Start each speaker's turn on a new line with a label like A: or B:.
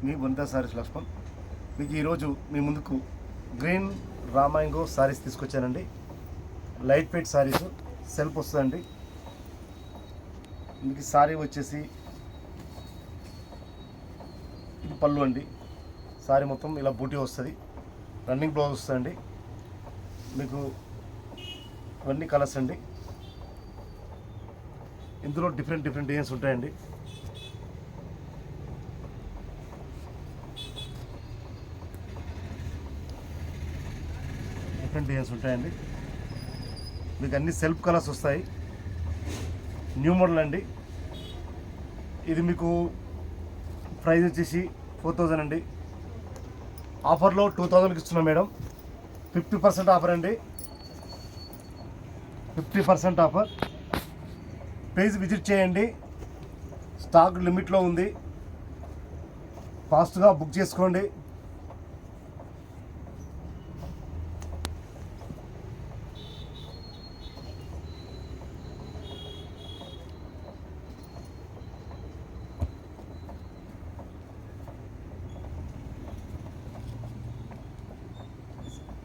A: మీ వనితా సారీస్ లక్ష్మణ్. మీకు ఈరోజు మీ ముందుకు గ్రీన్ రామాంగో సారీస్ తీసుకొచ్చానండి. లైట్ వెయిట్ సారీస్, సెల్ఫ్ వస్తుందండి. మీకు సారీ వచ్చేసి ఇది పళ్ళు అండి. సారీ మొత్తం ఇలా బూటీ వస్తుంది, రన్నింగ్ బ్లౌజ్ వస్తుందండి. మీకు ఇవన్నీ కలర్స్ అండి. ఇందులో డిఫరెంట్ డిజైన్స్ ఉంటాయండి. డిఫరెంట్ డిజైన్స్ ఉంటాయండి. మీకు అన్ని సెల్ఫ్ కలర్స్ వస్తాయి. న్యూ మోడల్ అండి. ఇది మీకు ప్రైస్ వచ్చేసి 4000 అండి. ఆఫర్లో 2000కి ఇస్తున్నాం మేడం. 50% ఆఫర్ అండి. 50% ఆఫర్. పేజ్ విజిట్ చేయండి. స్టాక్ లిమిట్లో ఉంది. ఫాస్ట్గా బుక్ చేసుకోండి.